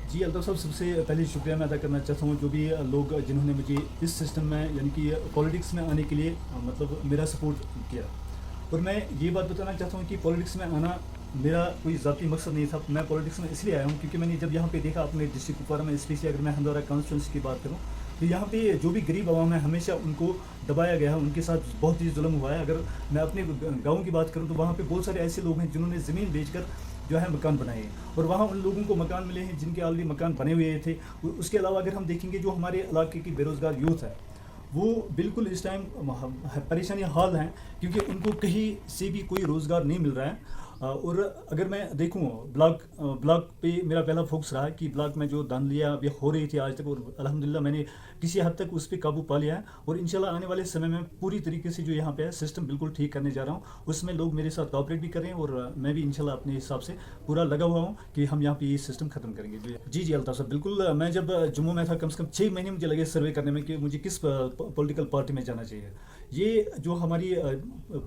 जी अल्ताफ़ साहब, सबसे पहले शुक्रिया मैं अदा करना चाहता हूँ जो भी लोग जिन्होंने मुझे इस सिस्टम में यानी कि पॉलिटिक्स में आने के लिए मतलब मेरा सपोर्ट किया। और मैं ये बात बताना चाहता हूँ कि पॉलिटिक्स में आना मेरा कोई ज़ाती मकसद नहीं था। मैं पॉलिटिक्स में इसलिए आया हूँ क्योंकि मैंने जब यहाँ पे देखा अपने डिस्ट्रिक्ट कुपवारा में, स्पेशली अगर मैं हंदवारा कॉन्स्टिट्यूंसी की बात करूँ, तो यहाँ पे जो भी गरीब आवाम है हमेशा उनको दबाया गया है, उनके साथ बहुत ही जुल्म हुआ है। अगर मैं अपने गाँव की बात करूँ तो वहाँ पे बहुत सारे ऐसे लोग हैं जिन्होंने ज़मीन बेचकर जो है मकान बनाए हैं, और वहाँ उन लोगों को मकान मिले हैं जिनके ऑलरेडी मकान बने हुए थे। उसके अलावा अगर हम देखेंगे जो हमारे इलाके की बेरोज़गार यूथ है वो बिल्कुल इस टाइम परेशानी हाल हैं, क्योंकि उनको कहीं से भी कोई रोज़गार नहीं मिल रहा है। और अगर मैं देखूं ब्लॉक पे मेरा पहला फोकस रहा कि ब्लॉक में जो धांधलियाँ अभी हो रही थी आज तक, और अल्हम्दुलिल्लाह मैंने किसी हद तक उस पर काबू पा लिया है, और इंशाल्लाह आने वाले समय में पूरी तरीके से जो यहाँ पे है सिस्टम बिल्कुल ठीक करने जा रहा हूँ। उसमें लोग मेरे साथ कोऑपरेट भी कर रहे हैं, और मैं भी इंशाल्लाह अपने हिसाब से पूरा लगा हुआ हूँ कि हम यहाँ पे ये सिस्टम ख़त्म करेंगे। जी अल्ताफ़ साहब, बिल्कुल। मैं जब जम्मू में था कम से कम 6 महीने मुझे लगे सर्वे करने में कि मुझे किस पॉलिटिकल पार्टी में जाना चाहिए। ये जो हमारी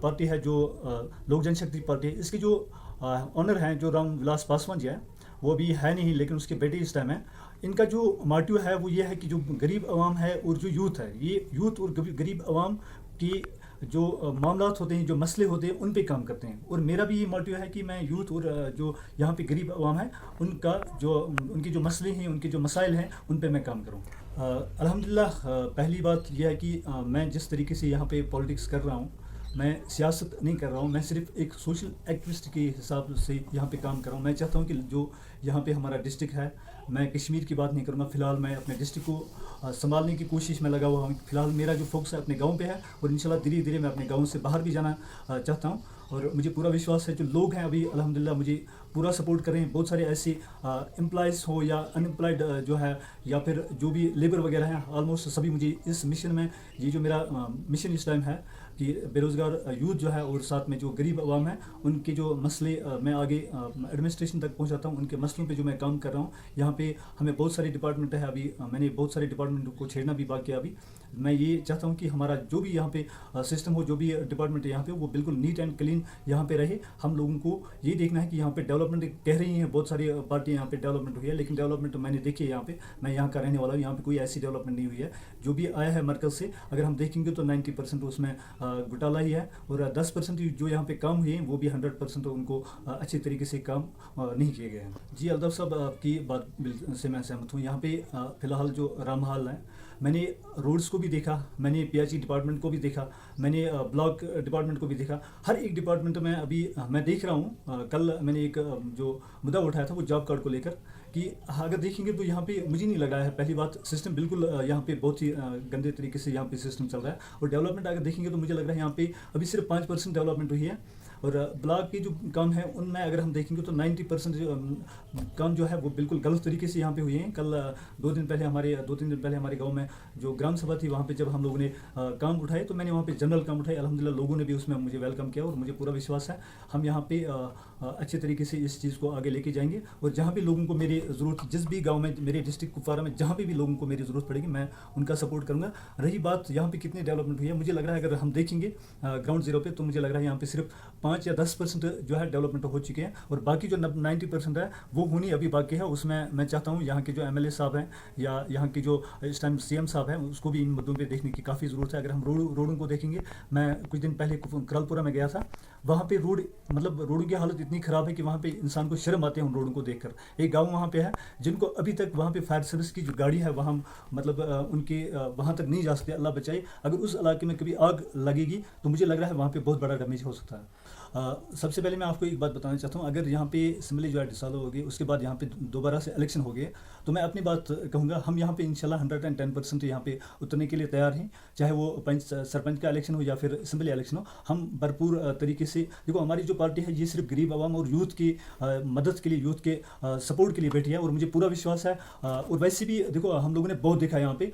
पार्टी है, जो लोक जनशक्ति पार्टी है, इसके जो ऑनर हैं जो राम विलास पासवान जी हैं, वो अभी है नहीं लेकिन उसके बेटे इस टाइम है। इनका जो मोटिव है वो ये है कि जो गरीब आवाम है और जो यूथ है, ये यूथ और गरीब आवाम की जो मामलात होते हैं, जो मसले होते हैं, उन पे काम करते हैं। और मेरा भी ये मोटिव है कि मैं यूथ और जो यहाँ पे गरीब आवाम है उनके जो मसले हैं, उनके जो मसाइल हैं, उन पे मैं काम करूँ। अल्हम्दुलिल्लाह, पहली बात यह है कि मैं जिस तरीके से यहाँ पे पॉलिटिक्स कर रहा हूँ, मैं सियासत नहीं कर रहा हूँ, मैं सिर्फ एक सोशल एक्टिविस्ट के हिसाब से यहाँ पे काम कर रहा हूँ। मैं चाहता हूँ कि जो यहाँ पे हमारा डिस्ट्रिक्ट है, मैं कश्मीर की बात नहीं करूँगा, फ़िलहाल मैं अपने डिस्ट्रिक्ट को संभालने की कोशिश में लगा हुआ हूँ। फ़िलहाल मेरा जो फोकस है अपने गांव पे है, और इंशाल्लाह धीरे धीरे मैं अपने गांव से बाहर भी जाना चाहता हूँ। और मुझे पूरा विश्वास है जो लोग हैं अभी अल्हम्दुलिल्लाह मुझे पूरा सपोर्ट कर रहे हैं। बहुत सारे ऐसे एम्प्लॉयज़ हो या अनएम्प्लॉयड जो है, या फिर जो भी लेबर वगैरह हैं, ऑलमोस्ट सभी मुझे इस मिशन में, ये जो मेरा मिशन इस टाइम है कि बेरोज़गार यूथ जो है और साथ में जो गरीब आवाम है, उनके जो मसले मैं आगे एडमिनिस्ट्रेशन तक पहुंचाता हूं। उनके मसलों पे जो मैं काम कर रहा हूं, यहाँ पे हमें बहुत सारे डिपार्टमेंट है, अभी मैंने बहुत सारे डिपार्टमेंट को छेड़ना भी बाकी है। अभी मैं ये चाहता हूं कि हमारा जो भी यहाँ पे सिस्टम हो, जो भी डिपार्टमेंट है यहाँ पे, वो बिल्कुल नीट एंड क्लीन यहाँ पे रहे। हम लोगों को ये देखना है कि यहाँ पे डेवलपमेंट कह रही हैं बहुत सारी पार्टियाँ, यहाँ पे डेवलपमेंट हुई है, लेकिन डेवलपमेंट मैंने देखी है यहाँ पे, मैं यहाँ का रहने वाला हूँ, यहाँ पे कोई ऐसी डेवलपमेंट नहीं हुई है। जो भी आया है मरकज़ से, अगर हम देखेंगे तो 90% उसमें घोटाला ही है, और 10% जो यहाँ पे काम हुए हैं वो भी 100% उनको अच्छे तरीके से काम नहीं किए गए हैं। जी अल्ताफ़ साहब, आपकी बात से मैं सहमत हूँ। यहाँ पे फ़िलहाल जो रामहाल है, मैंने रोड्स को भी देखा, मैंने पीएचई डिपार्टमेंट को भी देखा, मैंने ब्लॉक डिपार्टमेंट को भी देखा। हर एक डिपार्टमेंट में अभी मैं देख रहा हूँ। कल मैंने एक जो मुद्दा उठाया था वो जॉब कार्ड को लेकर, कि अगर देखेंगे तो यहाँ पे मुझे नहीं लग रहा है, पहली बात सिस्टम बिल्कुल यहाँ पे बहुत ही गंदे तरीके से यहाँ पे सिस्टम चल रहा है। और डेवलपमेंट अगर देखेंगे तो मुझे लग रहा है यहाँ पे अभी सिर्फ 5% डेवलपमेंट हुई है, और ब्लॉक के जो काम है उनमें अगर हम देखेंगे तो 90% काम जो है वो बिल्कुल गलत तरीके से यहाँ पे हुए हैं। कल 2-3 दिन पहले हमारे गांव में जो ग्राम सभा थी, वहाँ पे जब हम लोगों ने काम उठाए तो मैंने वहाँ पे जनरल काम उठाए। अल्हम्दुलिल्लाह लोगों ने भी उसमें मुझे वेलकम किया, और मुझे पूरा विश्वास है हम यहाँ पे अच्छे तरीके से इस चीज़ को आगे लेके जाएंगे। और जहाँ भी लोगों को मेरी ज़रूरत, जिस भी गाँव में, मेरे डिस्ट्रिक्ट कुपवारा में जहाँ भी लोगों को मेरी ज़रूरत पड़ेगी, मैं उनका सपोर्ट करूँगा। रही बात यहाँ पे कितनी डेवलपमेंट हुई है, मुझे लग रहा है अगर हम देखेंगे ग्राउंड जीरो पे, तो मुझे लग रहा है यहाँ पे सिर्फ 5 या 10% जो है डेवलपमेंट हो चुके हैं, और बाकी जो 90% है वो होनी अभी बाकी है। उसमें मैं चाहता हूँ यहाँ के जो एमएलए साहब हैं या यहाँ के जो इस टाइम सीएम साहब हैं, उसको भी इन मुद्दों पे देखने की काफ़ी ज़रूरत है। अगर हम रोडों को देखेंगे, मैं कुछ दिन पहले करलपुरा में गया था, वहाँ पे रोडों की हालत इतनी ख़राब है कि वहाँ पे इंसान को शर्म आती है उन रोडों को देखकर। एक गाँव वहाँ पे है जिनको अभी तक वहाँ पे फायर सर्विस की जो गाड़ी है वहाँ मतलब उनके वहाँ तक नहीं जा सकते, अल्लाह बचाए। अगर उस इलाके में कभी आग लगेगी तो मुझे लग रहा है वहाँ पे बहुत बड़ा डैमेज हो सकता है। सबसे पहले मैं आपको एक बात बताना चाहता हूँ, अगर यहाँ पे असेंबली जो है डिसॉल्व हो गई, उसके बाद यहाँ पे दोबारा से इलेक्शन हो गए, तो मैं अपनी बात कहूँगा, हम यहाँ पे इंशाल्लाह 110% यहाँ पे उतरने के लिए तैयार हैं। चाहे वो सरपंच का इलेक्शन हो या फिर असेंबली इलेक्शन हो, हम भरपूर तरीके से, देखो हमारी जो पार्टी है ये सिर्फ गरीब आवाम और यूथ की मदद के लिए, यूथ के सपोर्ट के लिए बैठी है, और मुझे पूरा विश्वास है। और वैसे भी देखो हम लोगों ने बहुत देखा यहाँ पे,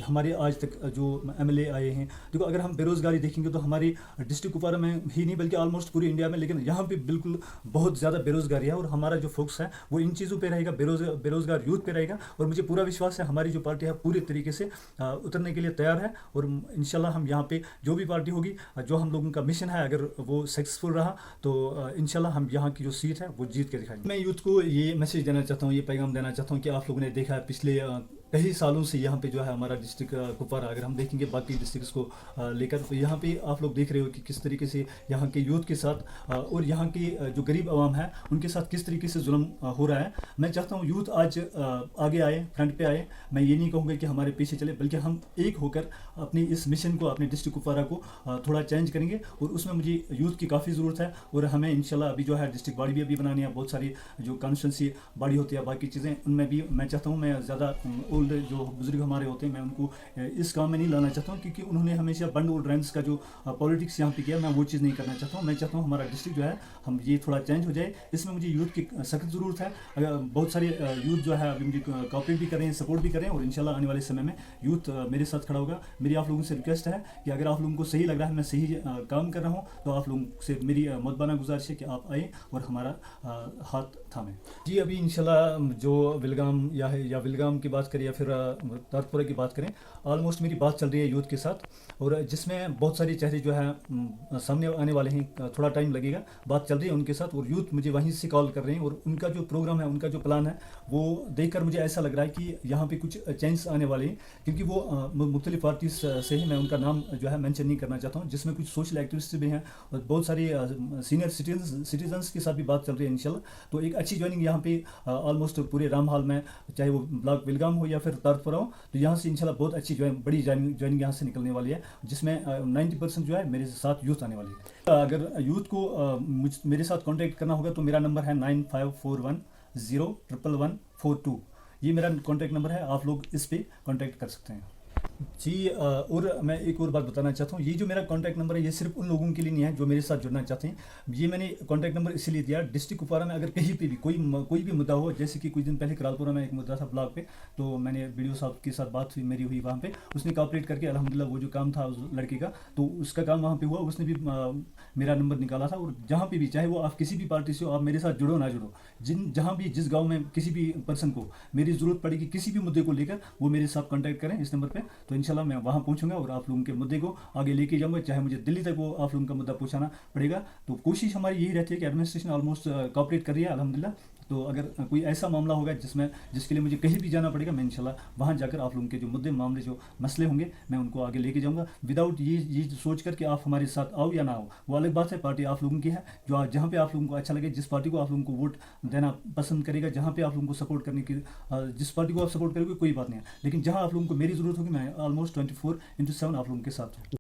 हमारे आज तक जो एमएलए आए हैं, देखो अगर हम बेरोज़गारी देखेंगे तो हमारे डिस्ट्रिक्ट कुपवारा में ही नहीं बल्कि ऑलमोस्ट ऑलमोस्ट पूरे इंडिया में, लेकिन यहाँ पे बिल्कुल बहुत ज़्यादा बेरोज़गारी है और हमारा जो फोकस है वो इन चीज़ों पे रहेगा, बेरोज़गार यूथ पे रहेगा। और मुझे पूरा विश्वास है हमारी जो पार्टी है पूरे तरीके से उतरने के लिए तैयार है। और इंशाल्लाह हम यहाँ पे जो भी पार्टी होगी, जो हम लोगों का मिशन है, अगर वो सक्सेसफुल रहा तो इंशाल्लाह हम यहाँ की जो सीट है वो जीत के दिखाएंगे। मैं यूथ को ये मैसेज देना चाहता हूँ, ये पैगाम देना चाहता हूँ कि आप लोगों ने देखा है पिछले कई सालों से यहाँ पे जो है हमारा डिस्ट्रिक्ट कुपवारा, अगर हम देखेंगे बाकी डिस्ट्रिक्ट्स को लेकर, तो यहाँ पे आप लोग देख रहे हो कि किस तरीके से यहाँ के यूथ के साथ और यहाँ के जो गरीब आवाम है उनके साथ किस तरीके से जुल्म हो रहा है। मैं चाहता हूँ यूथ आज आगे आए, फ्रंट पे आए। मैं ये नहीं कहूँगा कि हमारे पीछे चले, बल्कि हम एक होकर अपनी इस मिशन को, अपने डिस्ट्रिक्ट कुपवारा को थोड़ा चेंज करेंगे। और उसमें मुझे यूथ की काफ़ी ज़रूरत है। और हमें इंशाल्लाह अभी जो है डिस्ट्रिक्ट बॉडी भी अभी बनानी है, बहुत सारी जो कॉन्स्टिट्यूंसी बॉडी होती है, बाकी चीज़ें, उनमें भी मैं चाहता हूँ, मैं ज़्यादा ओल्ड जो बुजुर्ग हमारे होते हैं मैं उनको इस काम में नहीं लाना चाहता हूँ, क्योंकि उन्होंने हमेशा बंड और रैंक्स का जो पॉलिटिक्स यहाँ पे किया, मैं वो चीज़ नहीं करना चाहता हूँ। मैं चाहता हूँ हमारा डिस्ट्रिक्ट जो है हम ये थोड़ा चेंज हो जाए। इसमें मुझे यूथ की सख्त ज़रूरत है। अगर बहुत सारे यूथ जो है अभी मुझे कॉपरेट भी कर रहे हैं, सपोर्ट भी कर रहे हैं। और इंशाल्लाह आने वाले समय में यूथ मेरे साथ खड़ा होगा। मेरी आप लोगों से रिक्वेस्ट है कि अगर आप लोगों को सही लग रहा है, मैं सही काम कर रहा हूँ, तो आप लोगों से मेरी मुतबाना गुजारिश है कि आप आए और हमारा हाथ थामें। जी अभी इंशाल्लाह जो विलगाम या विलगाम की बात करें या फिर तारपुरा की बात करें, ऑलमोस्ट मेरी बात चल रही है यूथ के साथ, और जिसमें बहुत सारे चेहरे जो है सामने आने वाले हैं। थोड़ा टाइम लगेगा, बात चल रही है उनके साथ। और यूथ मुझे वहीं से कॉल कर रहे हैं, और उनका जो प्रोग्राम है, उनका जो प्लान है, वो देखकर मुझे ऐसा लग रहा है कि यहाँ पे कुछ चेंज आने वाले हैं। क्योंकि वो मुख्तलिफ पार्टी से ही, मैं उनका नाम जो है मेंशन नहीं करना चाहता हूँ, जिसमें कुछ सोशल एक्टिविस्ट भी हैं और बहुत सारे सीनियर सिटीजन्स के साथ भी बात चल रही है इंशाल्लाह। तो एक अच्छी ज्वाइनिंग यहाँ पे ऑलमोस्ट पूरे राम हाल में, चाहे वो ब्लॉक विलगाम हो या फिर तारपुरा हो, तो यहाँ से इंशाल्लाह बहुत अच्छी बड़ी ज्वाइनिंग यहाँ से निकलने वाली है, जिसमें 90% जो है मेरे साथ यूथ आने वाली है। अगर यूथ को मेरे साथ कांटेक्ट करना होगा तो मेरा नंबर है 9541011142। ये मेरा कांटेक्ट नंबर है, आप लोग इस पे कांटेक्ट कर सकते हैं। जी और मैं एक और बात बताना चाहता हूँ, ये जो मेरा कांटेक्ट नंबर है ये सिर्फ उन लोगों के लिए नहीं है जो मेरे साथ जुड़ना चाहते हैं। ये मैंने कांटेक्ट नंबर इसीलिए दिया, डिस्ट्रिक्ट कुपवारा में अगर कहीं पे भी कोई भी मुद्दा हो, जैसे कि कुछ दिन पहले करालपुरा में एक मुद्दा था ब्लॉक पे, तो मैंने वीडियो साहब के साथ बात मेरी हुई वहाँ पे, उसने कॉपरेट करके अल्हम्दुलिल्लाह वो जो काम था उस लड़के का, तो उसका काम वहाँ पे हुआ। उसने भी मेरा नंबर निकाला था। और जहाँ पे भी, चाहे वो आप किसी भी पार्टी से हो, आप मेरे साथ जुड़ो ना जुड़ो, जहाँ भी जिस गाँव में किसी भी पर्सन को मेरी ज़रूरत पड़ेगी किसी भी मुद्दे को लेकर, वो मेरे साथ कॉन्टैक्ट करें इस नंबर पर। तो इंशाल्लाह मैं वहाँ पहुँचूंगा और आप लोगों के मुद्दे को आगे लेके जाऊंगा, चाहे मुझे दिल्ली तक वो आप लोगों का मुद्दा पहुँचाना पड़ेगा। तो कोशिश हमारी यही रहती है कि एडमिनिस्ट्रेशन ऑलमोस्ट कॉपरेट कर रही है अल्हम्दुलिल्लाह। तो अगर कोई ऐसा मामला होगा जिसके लिए मुझे कहीं भी जाना पड़ेगा, मैं इंशाल्लाह वहाँ जाकर आप लोगों के जो मुद्दे, मामले, जो मसले होंगे, मैं उनको आगे लेके जाऊंगा, विदाउट ये सोच कर कि आप हमारे साथ आओ या ना आओ। वो अलग बात है, पार्टी आप लोगों की है, जो जहाँ पे आप लोगों को अच्छा लगे, जिस पार्टी को आप लोगों को वोट देना पसंद करेगा, जहाँ पे आप लोगों को सपोर्ट करने की, जिस पार्टी को आप सपोर्ट करोगे कोई बात नहीं है, लेकिन जहाँ आप लोगों को मेरी ज़रूरत होगी, मैं ऑलमोस्ट 24/7 आप लोगों के साथ हूँ।